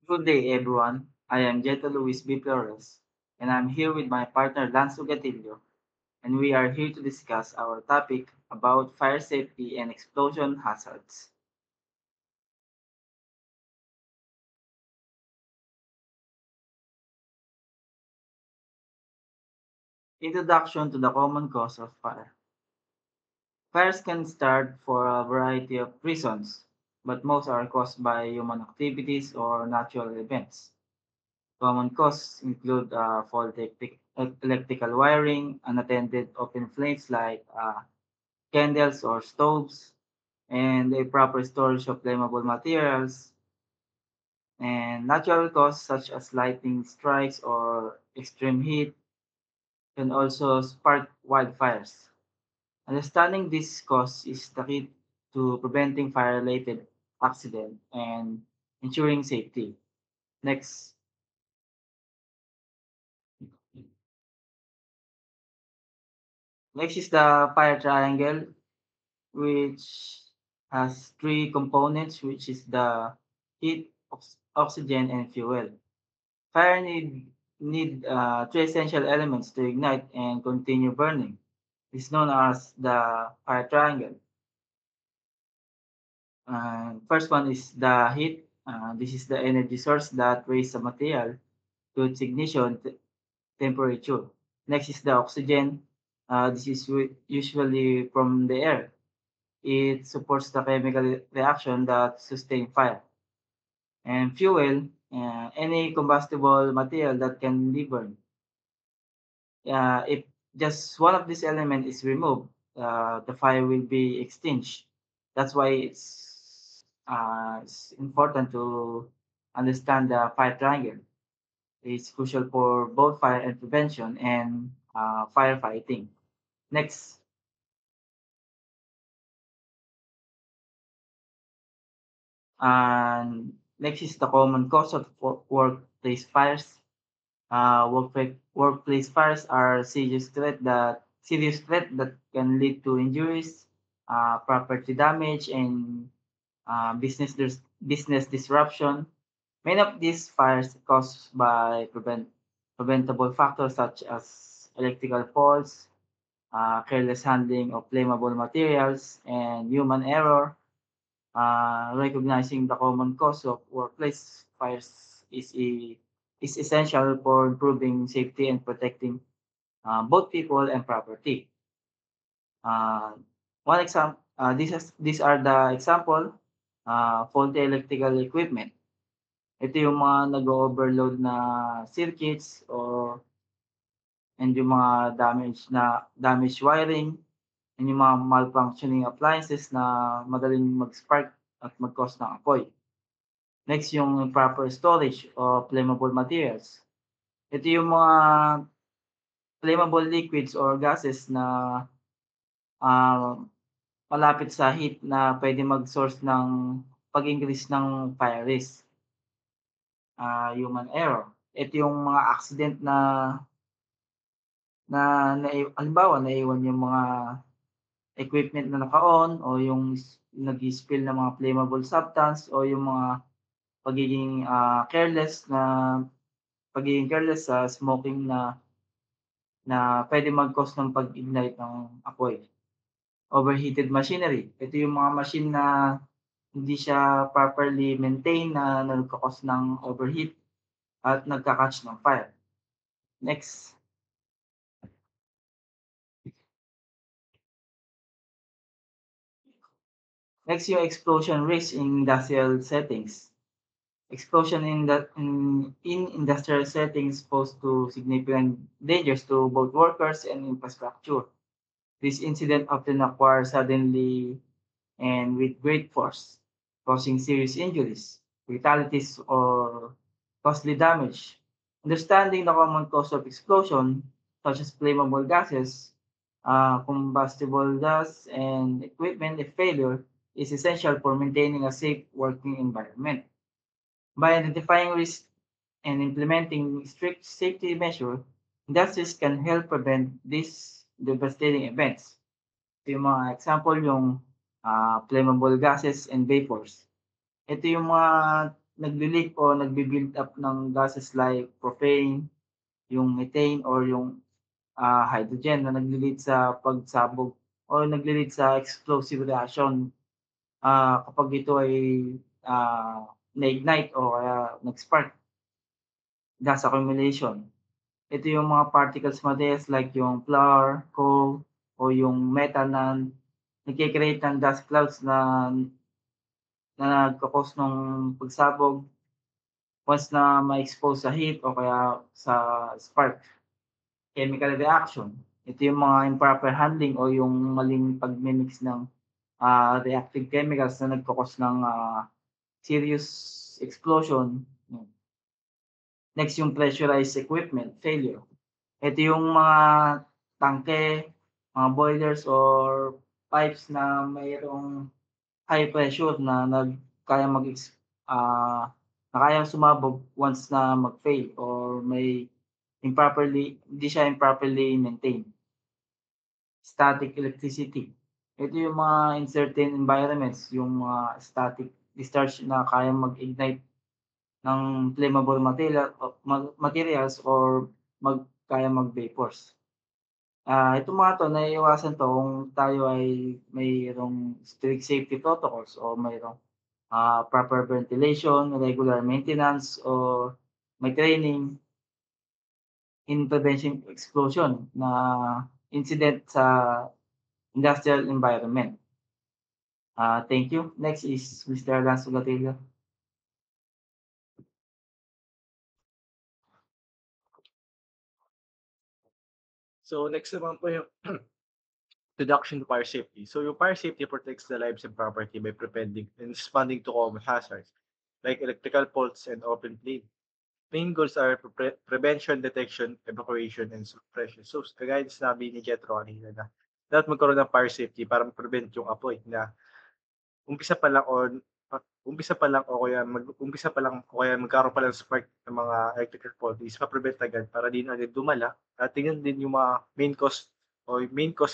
Good day, everyone. I am Jeto Luis B. Flores, and I'm here with my partner Lance Ugatillo, and we are here to discuss our topic about fire safety and explosion hazards. Introduction to the common cause of fire. Fires can start for a variety of reasons, but most are caused by human activities or natural events. Common causes include faulty electrical wiring, unattended open flames like candles or stoves, and a proper storage of flammable materials, and natural causes such as lightning strikes or extreme heat can also spark wildfires. Understanding this cause is the key to preventing fire-related accident and ensuring safety. Next, next is the fire triangle, which has three components, which is the heat, oxygen, and fuel. Fire need three essential elements to ignite and continue burning. It's known as the fire triangle. First one is the heat. This is the energy source that raises a material to its ignition temperature. Next is the oxygen. This is usually from the air. It supports the chemical reaction that sustain fire. And fuel, any combustible material that can be burned. If just one of these elements is removed, the fire will be extinguished. That's why it's important to understand the fire triangle. It's crucial for both fire and prevention and firefighting. Next, next is the common cause of workplace fires. Workplace fires are serious threat that can lead to injuries, property damage, and business disruption. Many of these fires caused by preventable factors such as electrical faults, careless handling of flammable materials, and human error. Recognizing the common cause of workplace fires is essential for improving safety and protecting both people and property. Uh, One example, these are the example, faulty electrical equipment. Ito yung mga nag-o-overload na circuits and yung mga damaged wiring and yung mga malfunctioning appliances na madaling mag-spark at mag-cause ng apoy. Next, yung proper storage of flammable materials. Ito yung mga flammable liquids or gases na ah, malapit sa heat na pwede mag-source ng pag-increase ng fire risk, human error. Ito yung mga accident na halimbawa naiwan yung mga equipment na naka-on o yung nag-spill ng mga flammable substance o yung mga pagiging, careless na pagiging careless sa smoking na puwedeng mag-cause ng pag-ignite ng apoy. Overheated machinery, ito yung mga machine na hindi siya properly maintain na nagko-cause ng overheat at nagka-catch ng fire. Next. Next yung explosion risk in industrial settings. Explosion in industrial settings pose to significant dangers to both workers and infrastructure. This incident often occur suddenly and with great force, causing serious injuries, fatalities, or costly damage. Understanding the common cause of explosion, such as flammable gases, combustible gas, and equipment failure, is essential for maintaining a safe working environment. By identifying risks and implementing strict safety measures, industries can help prevent these devastating events. Yung mga example yung flammable gases and vapors. Ito yung mga nagli-leak o nagbi-build up ng gases like propane, yung methane or yung hydrogen na nagle-lead sa pagsabog o nagle-lead sa explosive reaction kapag ito ay na-ignite o kaya nag-spark, gas accumulation. Ito yung mga particles materials like yung flour, coal, o yung metal na nagke-create ng gas clouds na nagko-cause nung pagsabog once na ma-expose sa heat o kaya sa spark. Chemical reaction, ito yung mga improper handling o yung maling pagmi-mix ng reactive chemicals na nagko-cause ng serious explosion. Next yung pressurized equipment failure. Ito yung mga tangke, mga boilers or pipes na mayroong high pressure kayang na kayang sumabog once na mag-fail or hindi siya improperly maintained. Static electricity. Ito yung mga in certain environments, yung mga static discharge na kayang mag-ignite ng flammable materials or kayang mag-vapors. Itong mga 'to naiiwasan 'to kung tayo ay mayroong strict safety protocols o mayroong proper ventilation, regular maintenance or may training in prevention explosion na incident sa industrial environment. Thank you. Next is Mr. Alonso Gatilla. So next naman po yung introduction to fire safety. So yung fire safety protects the lives and property by preventing and responding to common hazards like electrical faults and open flame. Main goals are prevention, detection, evacuation, and suppression. So kagaya na sinabi ni Jetro kanina na dapat magkaroon ng fire safety para ma-prevent yung apoy na umpisa pa lang o kaya magkaroon pa lang spark ng mga electrical fault is ma-prevent agad para di na agad dumala at tingnan din yung mga main cause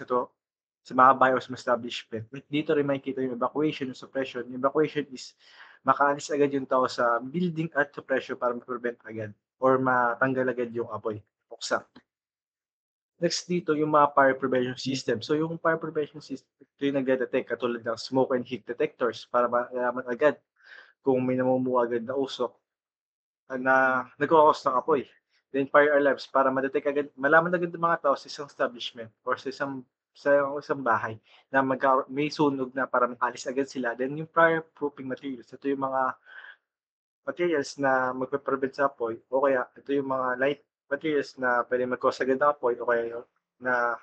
nito sa mga BIOS establishment. Dito rin makikita yung evacuation, yung suppression. Yung evacuation is makaalis agad yung tao sa building at suppression para ma-prevent agad or matanggal agad yung apoy, buksan. Next dito yung mga fire prevention system. So yung fire prevention system, ito yung nagde-detect katulad ng smoke and heat detectors para malaman agad kung may namumuo agad na usok na nagko-cause ng apoy. Then fire alarms para malaman agad ng mga tao sa isang establishment or sa isang bahay na may sunog na para makaalis agad sila. Then yung fireproofing materials, ito yung mga materials na magpe-prevent sa apoy o kaya ito yung mga light materials na pwede mag-cause agad ng apoy o kaya yung na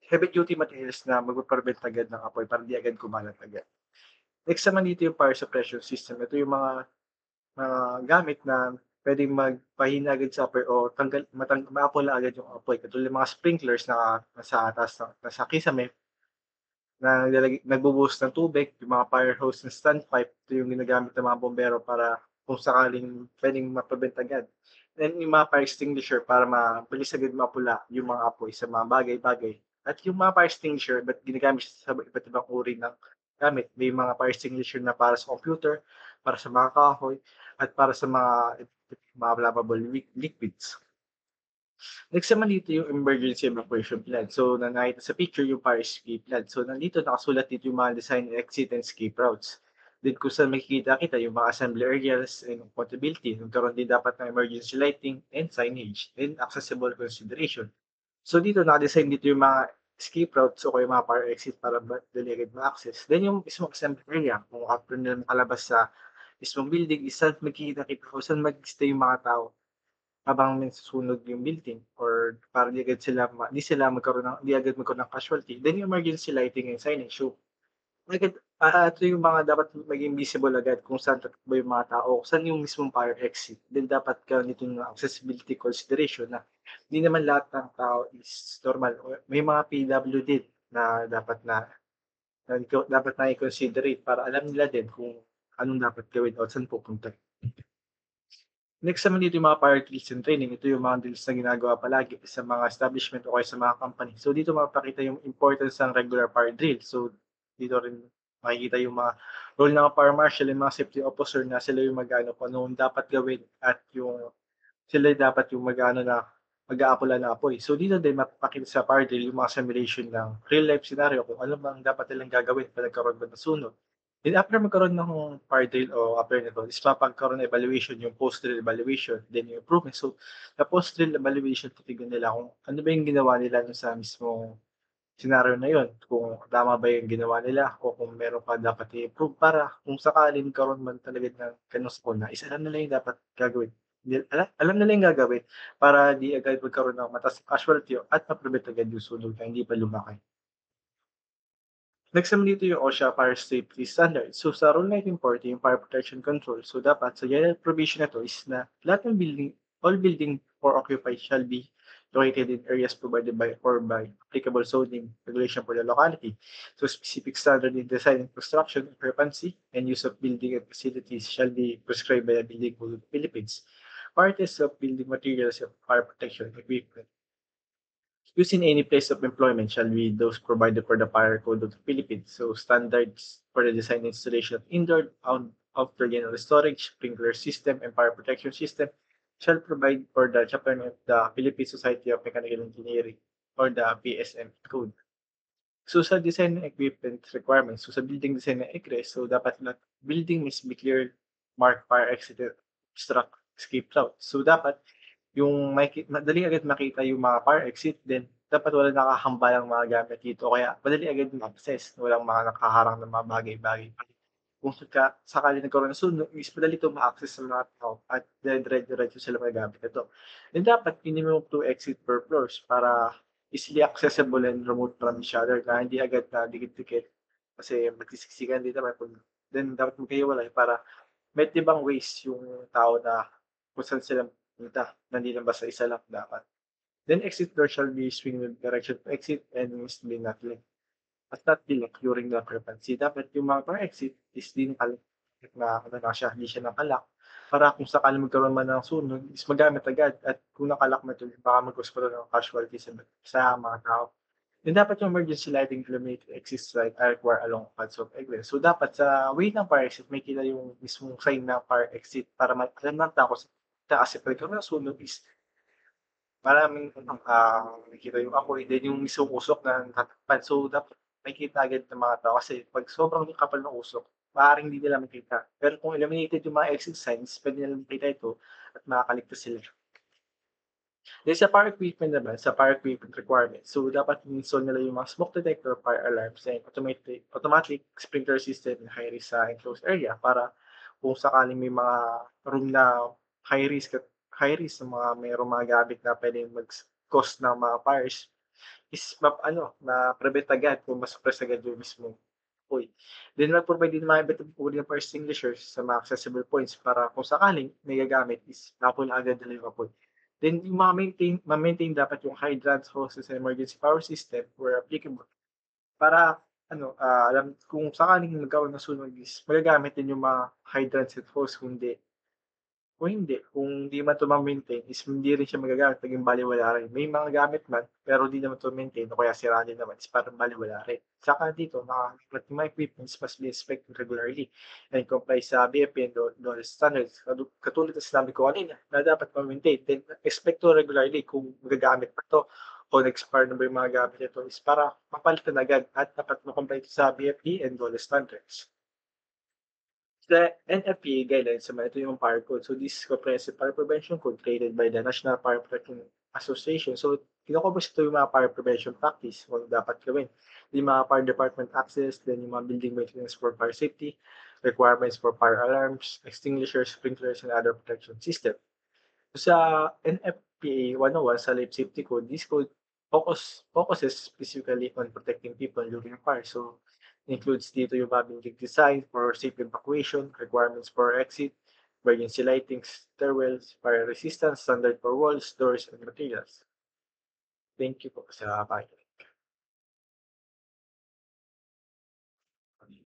heavy duty materials na magpe-prevent agad ng apoy para di agad kumalat agad. Next naman dito yung fire suppression system. Ito yung mga gamit na pwedeng magpahina agad sa apoy o maapula agad yung apoy. Katulad ng mga sprinklers na nasa kisame na nagbo-boost ng tubig, yung mga fire hose na standpipe, ito yung ginagamit ng mga bombero para kung sakaling pwedeng ma-prevent agad. Then yung mga fire extinguisher para mabilis agad mapula yung mga apoy sa mga bagay-bagay. At yung mga fire extinguisher, ba't ginagamit sa iba't ibang uri ng gamit? May mga fire extinguisher na para sa computer, para sa mga kahoy, at para sa mga flammable liquids. Next naman dito yung emergency evacuation plan. So, nakita sa picture yung fire escape plan. So, nandito nakasulat dito yung mga design exit and escape routes. Then kung saan makikita kita yung mga assembly areas and compatibility. Nagkaroon din dapat ng emergency lighting and signage and accessible consideration. So, dito nakadesign dito yung mga escape routes o kaya mga fire exit para dali agad ma-access. Then yung mismong assembly area, kung after nila makalabas sa mismong building, isa makikita kita kung saan mag-stay yung mga tao habang nasusunog yung building or para di agad magkaroon ng casualty. Then yung emergency lighting and signage. So, ito yung mga dapat maging visible agad kung saan tatakbo yung mga tao, kung saan yung mismong fire exit. Then dapat karoon dito ng accessibility consideration na hindi naman lahat ng tao is normal. May mga PWD na dapat na i-considerate para alam nila din kung anong dapat gawin o saan pupunta. Next naman dito yung mga fire drills and training. Ito yung mga drills na ginagawa palagi sa mga establishment o kaya sa mga company. So dito mapakita yung importance ng regular fire drill. So dito rin makikita yung mga role ng fire marshal and mga safety officer na sila yung mag-aano kung anong dapat gawin at yung sila dapat yung mag-aano na mag-aapula ng apoy. So dito din mapapakita sa fire drill yung mga simulation ng real life scenario kung ano bang dapat nilang gagawin pag nagkaroon ba ng sunog. Then after magkaroon ng fire drill o after nito is mapagkaroon ng evaluation, yung post-drill evaluation, then yung improvement. So sa post-drill evaluation, titignan nila kung ano ba yung ginawa nila dun sa mismong scenario na yun, kung tama ba yung ginawa nila o kung meron pa dapat i-improve para kung sakaling magkaroon man talaga ng gano'ng sakuna is alam nila yung dapat gagawin. Alam nila yung gagawin para di agad magkaroon ng mataas na casualty at ma-prevent agad yung sunog na hindi pa lumaki. Next naman dito yung OSHA Fire Safety Standards. So sa Rule 1940, yung Fire Protection Control, so dapat sa general provision na to is na lahat ng building, all building or occupied shall be located in areas provided by or by applicable zoning regulation for the locality. So specific standard in design and construction, occupancy, and use of building and facilities shall be prescribed by the Building Code of the Philippines. Parties of building materials and fire protection equipment used in any place of employment shall be those provided for the Fire Code of the Philippines. So standards for the design and installation of indoor, outdoor general storage, sprinkler system, and fire protection system shall provide for the chaplain of the Philippine Society of Mechanical Engineering or the PSM code. So sa design and equipment requirements, so sa building design and egress, so dapat na building must be clear, mark fire exit, obstruct, escape route. So dapat yung madali agad makita yung mga fire exit, then dapat walang nakahambalang mga gamit dito kaya madali agad ma-access, walang mga nakaharang na mga bagay-bagay. Kung sakali nagkaroon ng sunog is madali itong ma-access ng mga tao at dire-diretso sila magagamit ito. Then dapat minimum 2 exit per floors para easily accessible and remote from each other na hindi agad na dikit-dikit kasi magsiksikan din naman then dapat magkahiwalay para may tibang ways yung tao na kung saan sila pupunta, na hindi lang basta isa lang dapat. Then exit door shall be swing with direction to exit and must be not linked. At not be locked during the occupancy. Dapat yung mga per exit is di nakalock na ano na siya, hindi siya nakalock para kung sakaling magkaroon man ng sunog is magamit agad at kung nakalock man ito baka mag-cause pa ito ng casualty sa mga tao. Then dapat yung emergency lighting illuminated exit light are required along paths of egress. So dapat sa way ng fire exit may kita yung mismong sign ng fire exit para alam ng tao kasi kasi pag nagkaroon ng sunog is maraming nakikita yung apoy then yung mismong usok na natatakpan. So dapat makikita agad ng mga tao kasi 'pag sobrang kapal ng usok, maaaring hindi nila makita. Pero kung illuminated yung mga exit signs, puwede nilang makita ito at makakaligtas sila. Then sa fire equipment naman, sa fire equipment requirements, so dapat i-install nila yung mga smoke detector, fire alarms, and automatic sprinkler system in high risk sa enclosed area para kung sakaling may mga room na high risk na mayroong mga gamit na puwedeng cause ng mga fires is ma-prevent agad kung ma-suppress agad yung mismong apoy. Then mag-provide din mga iba't ibang uri ng fire extinguishers sa mga accessible points para kung sakaling may gagamit is napuna agad nila yung apoy. Then yung ma-maintain dapat yung hydrants, hoses, and emergency power system where applicable para alam kung sakaling magkaroon ng sunog is magagamit din yung mga hydrants at hose kung hindi man 'to ma-maintain is hindi rin siya magagamit, naging balewala rin. May mga gamit man, pero di naman 'to maintain o kaya sira din naman is parang balewala rin. Saka dito yung mga equipments must be inspected regularly and comply sa BFP and DOLE standards. Katulad ng sinabi ko kanina na dapat ma-maintain, then expect to regularly kung magagamit pa 'to o nag-expire na ba yung mga gamit nito is para mapalitan agad at dapat ma-comply sa BFP and DOLE standards. The NFPA guidelines naman, ito yung fire code. So this comprehensive fire prevention code created by the National Fire Protection Association. So kino-cover ito yung mga fire prevention practice o dapat gawin. Yung mga fire department access, then yung mga building maintenance for fire safety, requirements for fire alarms, extinguishers, sprinklers, and other protection system. So sa NFPA 101 sa Life Safety Code, this code focuses specifically on protecting people during fire. So includes dito yung mga building design for safe evacuation, requirements for exit, emergency lighting, stairwells, fire resistance, standard for walls, doors, and materials. Thank you po sa pakikinig.